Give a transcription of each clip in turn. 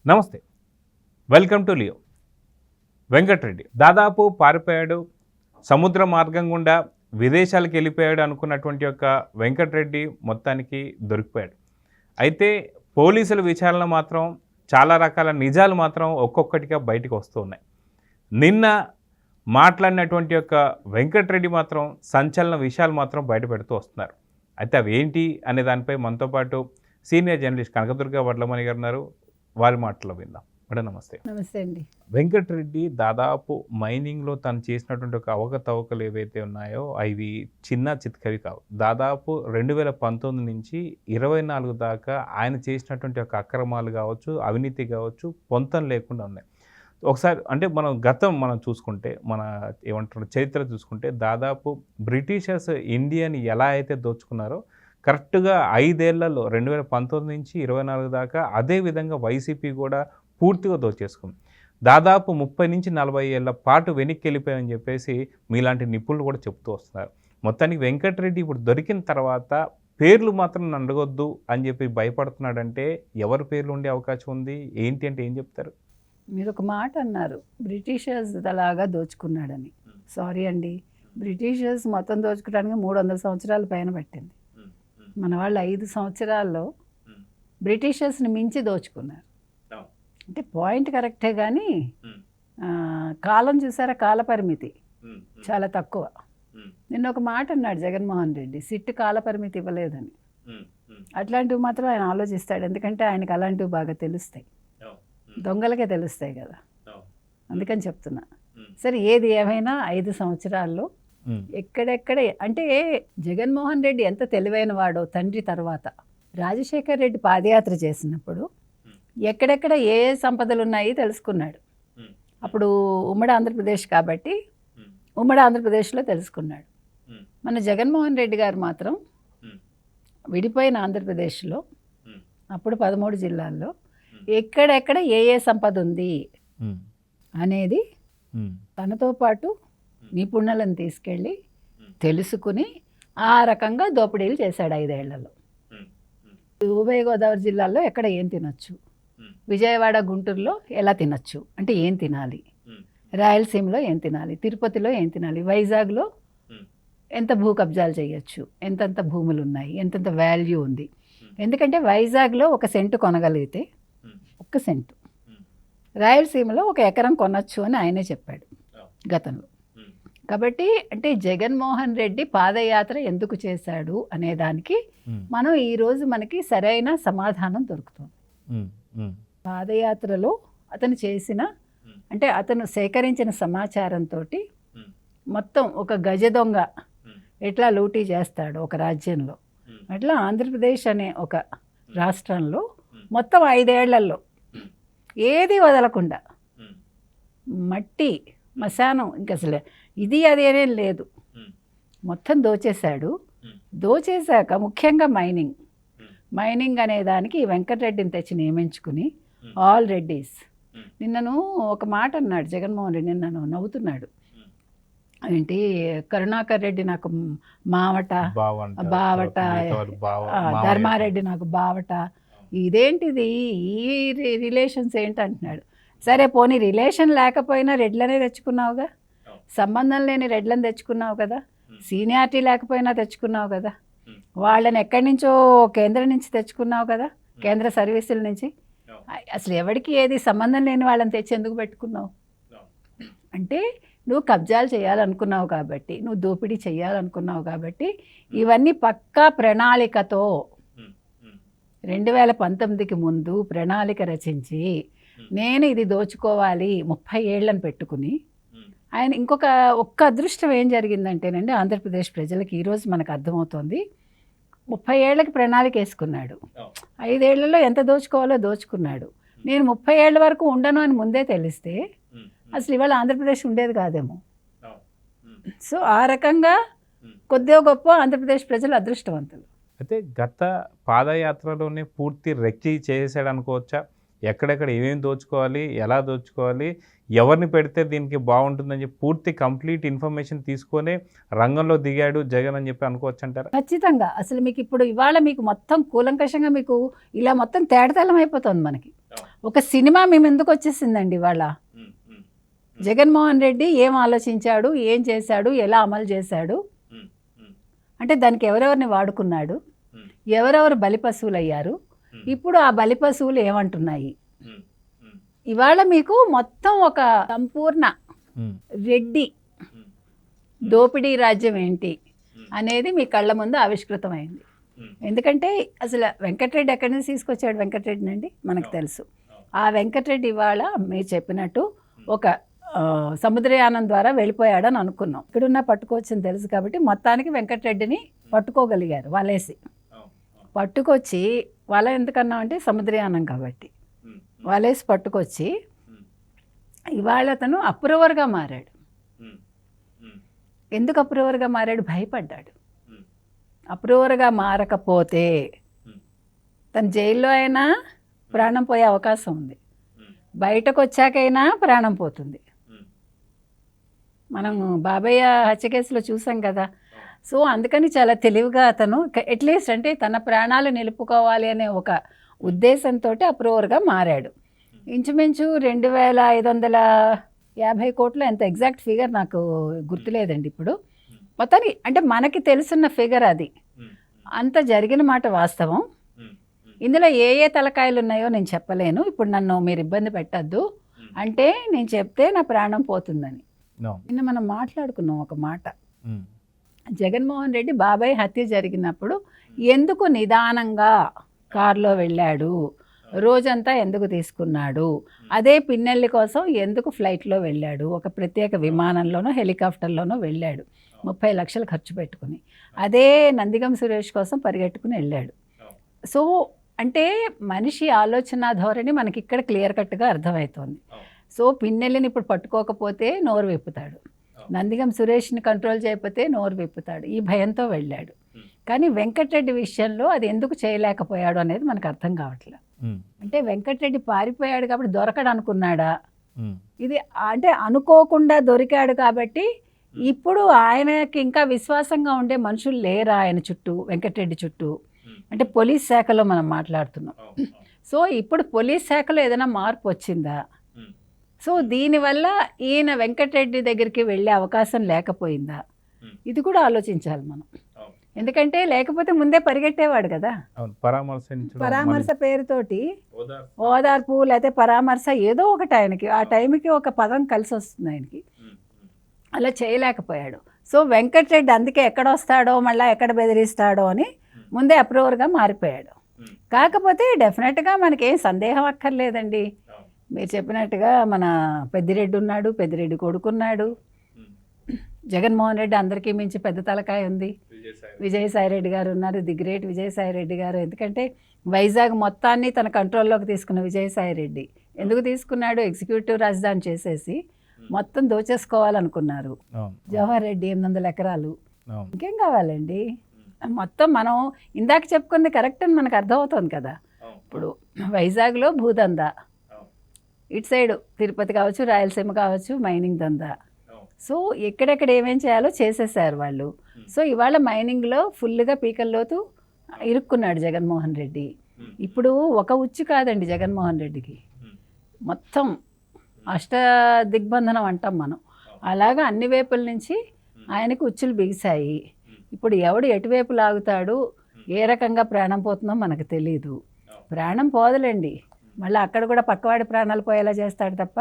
నమస్తే, welcome to Leo. Venkatareddy దాదాపు పారిపోయాడు, సముద్ర మార్గం గుండా విదేశాలకు వెళ్ళిపోయాడు అనుకున్నటువంటి యొక్క వెంకటరెడ్డి మొత్తానికి దొరికిపోయాడు. అయితే పోలీసుల విచారణ మాత్రం చాలా రకాల నిజాలు మాత్రం ఒక్కొక్కటిగా బయటకు వస్తూ ఉన్నాయి. నిన్న మాట్లాడినటువంటి యొక్క వెంకటరెడ్డి మాత్రం సంచలన విషయాలు మాత్రం బయట పెడుతూ వస్తున్నారు. అయితే అవి ఏంటి అనే దానిపై మనతో పాటు సీనియర్ జర్నలిస్ట్ కనకదుర్గ వడ్లమణి గారు ఉన్నారు. వారి మాటల్లో విందాం. మేడం నమస్తే. నమస్తే అండి. వెంకటరెడ్డి దాదాపు మైనింగ్లో తను చేసినటువంటి ఒక అవకతవకలు ఏవైతే ఉన్నాయో అవి చిన్న చిత్కవి కావు. దాదాపు 2019 నుంచి 24 దాకా ఆయన చేసినటువంటి ఒక అక్రమాలు కావచ్చు, అవినీతి కావచ్చు, పొంతం లేకుండా ఉన్నాయి. ఒకసారి అంటే మనం చూసుకుంటే ఏమంటారు చరిత్ర చూసుకుంటే దాదాపు బ్రిటిషర్స్ ఇండియాని ఎలా అయితే దోచుకున్నారో కరెక్ట్గా 5 ఏళ్లలో 2019 నుంచి 24 దాకా అదే విధంగా వైసీపీ కూడా పూర్తిగా దోచేసుకుంది. దాదాపు 30 నుంచి 40 ఏళ్ల పాటు వెనక్కి వెళ్ళిపోయామని చెప్పేసి మీలాంటి నిపుణులు కూడా చెప్తూ వస్తున్నారు. మొత్తానికి వెంకటరెడ్డి ఇప్పుడు దొరికిన తర్వాత పేర్లు మాత్రం అడగొద్దు అని చెప్పి భయపడుతున్నాడంటే ఎవరి పేర్లు ఉండే అవకాశం ఉంది, ఏంటి అంటే ఏం చెప్తారు? మీరు ఒక మాట అన్నారు, బ్రిటిషర్స్ అలాగా దోచుకున్నాడని. సారీ అండి, బ్రిటిషర్స్ మొత్తం దోచుకోవడానికి 300 సంవత్సరాల పైన పట్టింది. మన వాళ్ళు 5 సంవత్సరాల్లో బ్రిటిషర్స్ని మించి దోచుకున్నారు. అంటే పాయింట్ కరెక్టే, కానీ కాలం చూసారా, కాల పరిమితి చాలా తక్కువ. నిన్న ఒక మాట అన్నాడు జగన్మోహన్ రెడ్డి, సిట్ కాల పరిమితి ఇవ్వలేదని. అట్లాంటివి మాత్రం ఆయన ఆలోచిస్తాడు, ఎందుకంటే ఆయనకు అలాంటివి బాగా తెలుస్తాయి, దొంగలకే తెలుస్తాయి కదా, అందుకని చెప్తున్నా. సరే, ఏది ఏమైనా 5 సంవత్సరాల్లో ఎక్కడెక్కడ అంటే జగన్మోహన్ రెడ్డి ఎంత తెలివైన వాడో. తండ్రి తర్వాత రాజశేఖర్ రెడ్డి పాదయాత్ర చేసినప్పుడు ఎక్కడెక్కడ ఏ సంపదలు ఉన్నాయి తెలుసుకున్నాడు. అప్పుడు ఉమ్మడి ఆంధ్రప్రదేశ్ కాబట్టి ఉమ్మడి ఆంధ్రప్రదేశ్లో తెలుసుకున్నాడు. మన జగన్మోహన్ రెడ్డి గారు మాత్రం విడిపోయిన ఆంధ్రప్రదేశ్లో అప్పుడు 13 జిల్లాల్లో ఎక్కడెక్కడ ఏ సంపద ఉంది అనేది తనతో పాటు నిపుణులను తీసుకెళ్ళి తెలుసుకుని ఆ రకంగా దోపిడీలు చేశాడు 5 ఏళ్లలో. ఉభయ గోదావరి జిల్లాల్లో ఎక్కడ ఏం తినొచ్చు, విజయవాడ గుంటూరులో ఎలా తినొచ్చు అంటే ఏం తినాలి, రాయలసీమలో ఏం తినాలి, తిరుపతిలో ఏం తినాలి, వైజాగ్లో ఎంత భూ కబ్జాలు చేయొచ్చు, ఎంతెంత భూములు ఉన్నాయి, ఎంతెంత వాల్యూ ఉంది. ఎందుకంటే వైజాగ్లో 1 సెంటు కొనగలిగితే 1 సెంటు, రాయలసీమలో 1 ఎకరం కొనొచ్చు అని ఆయనే చెప్పాడు గతంలో. కాబట్టి అంటే జగన్మోహన్ రెడ్డి పాదయాత్ర ఎందుకు చేశాడు అనే దానికి మనం ఈరోజు మనకి సరైన సమాధానం దొరుకుతుంది. పాదయాత్రలో అతను చేసిన అంటే అతను సేకరించిన సమాచారంతో మొత్తం ఒక గజ దొంగ ఎట్లా లూటీ చేస్తాడు ఒక రాజ్యంలో, అట్లా ఆంధ్రప్రదేశ్ అనే ఒక రాష్ట్రంలో మొత్తం 5 ఏళ్లలో ఏది వదలకుండా మట్టి మశానం ఇంక అసలు ఇది అదేనే లేదు, మొత్తం దోచేశాడు. దోచేశాక ముఖ్యంగా మైనింగ్ అనే దానికి వెంకటరెడ్డిని తెచ్చి నియమించుకుని ఆల్ రెడ్డీస్. నిన్నను ఒక మాట అన్నాడు జగన్మోహన్ రెడ్డి, నిన్నను నవ్వుతున్నాడు. ఏంటి, కరుణాకర్ రెడ్డి నాకు మావట, ధర్మారెడ్డి నాకు బావట, ఇదేంటిది ఈ రిలేషన్స్ ఏంటి అంటున్నాడు. సరే పోనీ రిలేషన్ లేకపోయినా రెడ్లనే తెచ్చుకున్నావుగా, సంబంధం లేని రెడ్లను తెచ్చుకున్నావు కదా, సీనియారిటీ లేకపోయినా తెచ్చుకున్నావు కదా, వాళ్ళని ఎక్కడి నుంచో కేంద్రం నుంచి తెచ్చుకున్నావు కదా, కేంద్ర సర్వీసుల నుంచి. అసలు ఎవరికి ఏది సంబంధం లేని వాళ్ళని తెచ్చి ఎందుకు పెట్టుకున్నావు అంటే నువ్వు కబ్జాలు చేయాలనుకున్నావు కాబట్టి, నువ్వు దోపిడీ చేయాలనుకున్నావు కాబట్టి ఇవన్నీ పక్కా ప్రణాళికతో 2019కి ముందు ప్రణాళిక రచించి నేను ఇది దోచుకోవాలి 30 ఏళ్ళని పెట్టుకుని ఆయన ఒక్క అదృష్టం ఏం జరిగిందంటేనండి, ఆంధ్రప్రదేశ్ ప్రజలకు ఈరోజు మనకు అర్థమవుతోంది. 30 ఏళ్ళకి ప్రణాళిక వేసుకున్నాడు, 5 ఏళ్లలో ఎంత దోచుకోవాలో దోచుకున్నాడు. నేను 30 ఏళ్ళ వరకు ఉండను అని ముందే తెలిస్తే అసలు ఇవాళ ఆంధ్రప్రదేశ్ ఉండేది కాదేమో. సో ఆ రకంగా కొద్దిగా గొప్ప ఆంధ్రప్రదేశ్ ప్రజలు అదృష్టవంతులు. అయితే గత పాదయాత్రలోనే పూర్తి రెక్కి చేసాడు అనుకోవచ్చా? ఎక్కడెక్కడ ఏమేమి దోచుకోవాలి, ఎలా దోచుకోవాలి, ఎవరిని పెడితే దీనికి బాగుంటుందని చెప్పి పూర్తి కంప్లీట్ ఇన్ఫర్మేషన్ తీసుకొని రంగంలో దిగాడు జగన్ అని చెప్పి అనుకోవచ్చు అంటారా? ఖచ్చితంగా. అసలు మీకు ఇప్పుడు ఇవాళ మీకు మొత్తం కూలంకషంగా మీకు ఇలా మొత్తం తేటతెల్లం అయిపోతుంది మనకి. ఒక సినిమా మేము ఎందుకు వచ్చేసిందండి ఇవాళ? జగన్మోహన్ రెడ్డి ఏం ఆలోచించాడు, ఏం చేశాడు, ఎలా అమలు చేశాడు, అంటే దానికి ఎవరెవరిని వాడుకున్నాడు, ఎవరెవరు బలిపశువులు అయ్యారు, ఇప్పుడు ఆ బలిపశువులు ఏమంటున్నాయి. ఇవాళ మీకు మొత్తం ఒక సంపూర్ణ రెడ్డి దోపిడీ రాజ్యం ఏంటి అనేది మీ కళ్ళ ముందు ఆవిష్కృతమైంది. ఎందుకంటే అసలు వెంకటరెడ్డి ఎక్కడి నుంచి తీసుకొచ్చాడు వెంకటరెడ్డిని అండి మనకు తెలుసు. ఆ వెంకటరెడ్డి ఇవాళ మీరు చెప్పినట్టు ఒక సముద్రయానం ద్వారా వెళ్ళిపోయాడని అనుకున్నాం. ఇక్కడున్న పట్టుకోవచ్చని తెలుసు కాబట్టి మొత్తానికి వెంకటరెడ్డిని పట్టుకోగలిగారు వాళ్ళేసి. పట్టుకొచ్చి వాళ్ళ ఎందుకన్నా అంటే సముద్రయానం కాబట్టి వాళ్ళేసి పట్టుకొచ్చి ఇవాళ అతను అప్రూవర్గా మారాడు. ఎందుకు అప్రూవర్గా మారాడు? భయపడ్డాడు. అప్రూవర్గా మారకపోతే తను జైల్లో అయినా ప్రాణం పోయే అవకాశం ఉంది, బయటకు వచ్చాకైనా ప్రాణం పోతుంది. మనం బాబయ్య హత్య కేసులో చూసాం కదా. సో అందుకని చాలా తెలివిగా అతను అట్లీస్ట్ అంటే తన ప్రాణాలు నిలుపుకోవాలి అనే ఒక ఉద్దేశంతో అప్రూవర్గా మారాడు. ఇంచుమించు 2550 కోట్లు ఎంత ఎగ్జాక్ట్ ఫిగర్ నాకు గుర్తులేదండి ఇప్పుడు. మొత్తానికి అంటే మనకి తెలుసున్న ఫిగర్ అది. అంత జరిగిన మాట వాస్తవం. ఇందులో ఏ ఏ తలకాయలు ఉన్నాయో నేను చెప్పలేను. ఇప్పుడు నన్ను మీరు ఇబ్బంది పెట్టద్దు, అంటే నేను చెప్తే నా ప్రాణం పోతుందని. నిన్న మనం మాట్లాడుకున్నాం ఒక మాట. జగన్మోహన్ రెడ్డి బాబాయ్ హత్య జరిగినప్పుడు ఎందుకు నిదానంగా కారులో వెళ్ళాడు, రోజంతా ఎందుకు తీసుకున్నాడు, అదే పిన్నెల్లి కోసం ఎందుకు ఫ్లైట్లో వెళ్ళాడు, ఒక ప్రత్యేక విమానంలోనో హెలికాప్టర్లోనో వెళ్ళాడు 30 లక్షలు ఖర్చు పెట్టుకుని, అదే నందిగం సురేష్ కోసం పరిగెట్టుకుని వెళ్ళాడు. సో అంటే మనిషి ఆలోచన ధోరణి మనకి ఇక్కడ క్లియర్ కట్గా అర్థమవుతోంది. సో పిన్నెల్లిని ఇప్పుడు పట్టుకోకపోతే నోరు విప్పుతాడు, నందిగం సురేష్ని కంట్రోల్ చేయకపోతే నోరు విప్పుతాడు, ఈ భయంతో వెళ్ళాడు. కానీ వెంకటరెడ్డి విషయంలో అది ఎందుకు చేయలేకపోయాడు అనేది మనకు అర్థం కావట్లేదు. అంటే వెంకటరెడ్డి పారిపోయాడు కాబట్టి దొరకడు అనుకున్నాడా? ఇది అంటే అనుకోకుండా దొరికాడు కాబట్టి ఇప్పుడు ఆయనకి ఇంకా విశ్వాసంగా ఉండే మనుషులు లేరా ఆయన చుట్టూ, వెంకటరెడ్డి చుట్టూ? అంటే పోలీస్ శాఖలో మనం మాట్లాడుతున్నాం. సో ఇప్పుడు పోలీస్ శాఖలో ఏదైనా మార్పు వచ్చిందా? సో దీనివల్ల ఈయన వెంకటరెడ్డి దగ్గరికి వెళ్ళే అవకాశం లేకపోయిందా? ఇది కూడా ఆలోచించాలి మనం. ఎందుకంటే లేకపోతే ముందే పరిగెట్టేవాడు కదా. పరామర్శ పేరుతోటి ఓదార్పు లేకపోతే పరామర్శ ఏదో ఒకటి ఆయనకి ఆ టైంకి ఒక పదం కలిసి వస్తుంది ఆయనకి. అలా చేయలేకపోయాడు. సో వెంకటరెడ్డి అందుకే ఎక్కడ వస్తాడో మళ్ళీ ఎక్కడ బెదిరిస్తాడో అని ముందే అప్రూవర్గా మారిపోయాడు. కాకపోతే డెఫినెట్గా మనకేం సందేహం అక్కర్లేదండి. మీరు చెప్పినట్టుగా మన పెద్దిరెడ్డి ఉన్నాడు, పెద్దిరెడ్డి కొడుకున్నాడు, జగన్మోహన్ రెడ్డి అందరికీ మించి పెద్ద తలకాయ ఉంది, విజయసాయిరెడ్డి గారు ఉన్నారు, ది గ్రేట్ విజయసాయిరెడ్డి గారు. ఎందుకంటే వైజాగ్ మొత్తాన్ని తన కంట్రోల్లోకి తీసుకున్న విజయసాయిరెడ్డి ఎందుకు తీసుకున్నాడు? ఎగ్జిక్యూటివ్ రాజధాని చేసేసి మొత్తం దోచేసుకోవాలనుకున్నారు. జవహర్ రెడ్డి 800 ఎకరాలు, ఇంకేం కావాలండి? మొత్తం మనం ఇందాక చెప్పుకుంది కరెక్ట్ అని మనకు అర్థమవుతుంది కదా. ఇప్పుడు వైజాగ్లో భూదందా, ఇటు సైడు తిరుపతి కావచ్చు, రాయలసీమ కావచ్చు, మైనింగ్ దందా. సో ఎక్కడెక్కడ ఏమేం చేయాలో చేసేసారు వాళ్ళు. సో ఇవాళ మైనింగ్లో ఫుల్గా పీకల్లోతు ఇరుక్కున్నాడు జగన్మోహన్ రెడ్డి. ఇప్పుడు ఒక ఉచ్చు కాదండి జగన్మోహన్ రెడ్డికి, మొత్తం అష్ట దిగ్బంధనం అంటాం మనం, అలాగా అన్ని వైపుల నుంచి ఆయనకు ఉచ్చులు బిగిశాయి. ఇప్పుడు ఎవడు ఎటువైపు లాగుతాడు, ఏ రకంగా ప్రాణం పోతుందో మనకు తెలీదు. ప్రాణం పోదలేండి, మళ్ళీ అక్కడ కూడా పక్కవాడి ప్రాణాలు పోయేలా చేస్తాడు తప్ప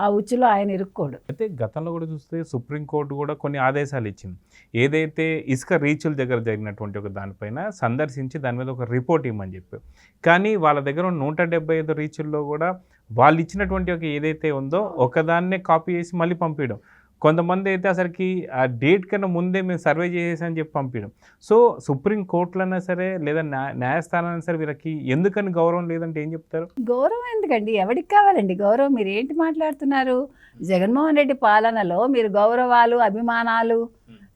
ఆ ఉచ్చులో ఆయన ఇరుక్కోడు. అయితే గతంలో కూడా చూస్తే సుప్రీంకోర్టు కూడా కొన్ని ఆదేశాలు ఇచ్చింది. ఏదైతే ఇసుక రీచుల దగ్గర జరిగినటువంటి ఒక దానిపైన సందర్శించి దాని మీద ఒక రిపోర్ట్ ఇవ్వమని చెప్పారు. కానీ వాళ్ళ దగ్గర 175 రీచుల్లో కూడా వాళ్ళు ఇచ్చినటువంటి ఒక ఏదైతే ఉందో ఒకదాన్నే కాపీ చేసి మళ్ళీ పంపించడం. కొంతమంది అయితే అసలుకి ఆ డేట్ కన్నా ముందే మేము సర్వే చేసేసని చెప్పి పంపించడం. సో సుప్రీంకోర్టులైనా సరే లేదా న్యాయస్థానాలైనా సరే వీళ్ళకి ఎందుకని గౌరవం లేదంటే ఏం చెప్తారు? గౌరవం ఎందుకండి? ఎవరికి కావాలండి గౌరవం? మీరు ఏంటి మాట్లాడుతున్నారు? జగన్మోహన్ రెడ్డి పాలనలో మీరు గౌరవాలు, అభిమానాలు,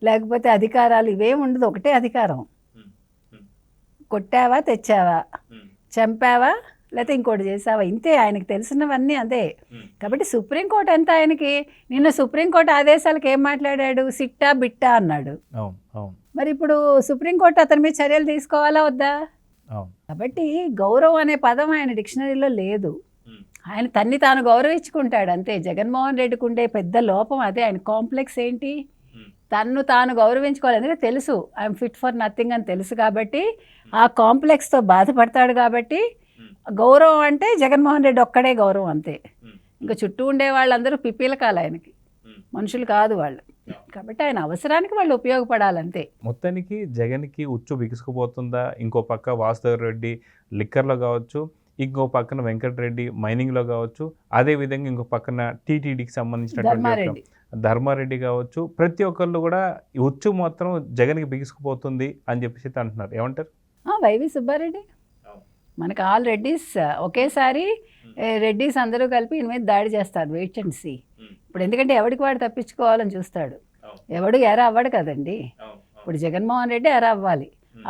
లేకపోతే అధికారాలు ఇవేం ఉండదు. ఒకటే అధికారం. కొట్టావా, తెచ్చావా, చంపావా, లేకపోతే ఇంకోటి చేసావా, ఇంతే. ఆయనకి తెలిసినవన్నీ అదే. కాబట్టి సుప్రీంకోర్టు ఎంత ఆయనకి? నిన్న సుప్రీంకోర్టు ఆదేశాలకు ఏం మాట్లాడాడు? సిట్టా బిట్టా అన్నాడు. మరి ఇప్పుడు సుప్రీంకోర్టు అతని మీద చర్యలు తీసుకోవాలా వద్దా? అవును. కాబట్టి గౌరవం అనే పదం ఆయన డిక్షనరీలో లేదు. ఆయన తన్ని తాను గౌరవించుకుంటాడు అంతే. జగన్మోహన్ రెడ్డికి ఉండే పెద్ద లోపం అదే. ఆయన కాంప్లెక్స్ ఏంటి, తన్ను తాను గౌరవించుకోవాలి. ఎందుకంటే తెలుసు ఐఎమ్ ఫిట్ ఫర్ నథింగ్ అని తెలుసు కాబట్టి, ఆ కాంప్లెక్స్తో బాధపడతాడు కాబట్టి, గౌరవం అంటే జగన్మోహన్ రెడ్డి ఒక్కడే గౌరవం అంతే. ఇంకా చుట్టూ ఉండే వాళ్ళందరూ పిప్పీలకాలు ఆయనకి, మనుషులు కాదు వాళ్ళు. కాబట్టి ఆయన అవసరానికి వాళ్ళు ఉపయోగపడాలంతే. మొత్తానికి జగన్కి ఉచ్చు బిగుసుకుపోతుందా? ఇంకో పక్క వాసుదేవ్ రెడ్డి లిక్కర్లో కావచ్చు, ఇంకో పక్కన వెంకటరెడ్డి మైనింగ్లో కావచ్చు, అదేవిధంగా ఇంకో పక్కన టీటీడీకి సంబంధించినటువంటి ధర్మారెడ్డి కావచ్చు, ప్రతి ఒక్కళ్ళు కూడా ఈ ఉచ్చు మాత్రం జగన్కి బిగుసుకుపోతుంది అని చెప్పేసి అంటున్నారు. ఏమంటారు? వైవి సుబ్బారెడ్డి మనకు ఆల్ రెడ్డీస్ ఒకేసారి రెడ్డీస్ అందరూ కలిపి ఈయన మీద దాడి చేస్తారు. Wait and see. ఇప్పుడు ఎందుకంటే ఎవడికి వాడు తప్పించుకోవాలని చూస్తాడు. ఎవడు ఎర అవ్వడు కదండి. ఇప్పుడు జగన్మోహన్ రెడ్డి ఎర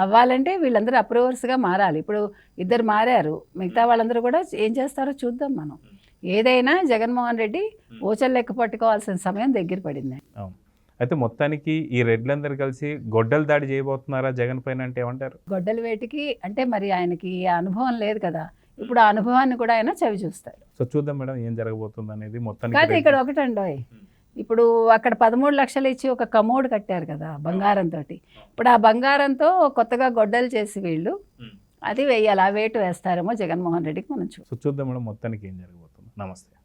అవ్వాలంటే వీళ్ళందరూ అప్రూవర్స్గా మారాలి. ఇప్పుడు ఇద్దరు మారారు, మిగతా వాళ్ళందరూ కూడా ఏం చేస్తారో చూద్దాం మనం. ఏదైనా జగన్మోహన్ రెడ్డి ఓచలు లెక్క పట్టుకోవాల్సిన సమయం దగ్గర పడింది. అయితే మొత్తానికి ఈ రెడ్లందరూ కలిసి గొడ్డలు దాడి చేయబోతున్నారా జగన్ పైన అంటే ఏమంటారు? గొడ్డల వేటికి అంటే మరి ఆయనకి అనుభవం లేదు కదా, ఇప్పుడు ఆ అనుభవాన్ని కూడా ఆయన చవి చూస్తాడు. సో చూద్దాం మేడం ఏం జరగబోతుంది అనేది. మొత్తానికి కాదు ఇక్కడ ఒకటండోయ్, ఇప్పుడు అక్కడ 13 లక్షలు ఇచ్చి ఒక కమోడ్ కట్టారు కదా బంగారంతో. ఇప్పుడు ఆ బంగారంతో కొత్తగా గొడ్డలు చేసి వీళ్ళు అది వేయాలి. ఆ వేటు వేస్తారేమో జగన్మోహన్ రెడ్డికి మనం చూద్దాం మేడం మొత్తానికి ఏం జరగబోతుంది. నమస్తే.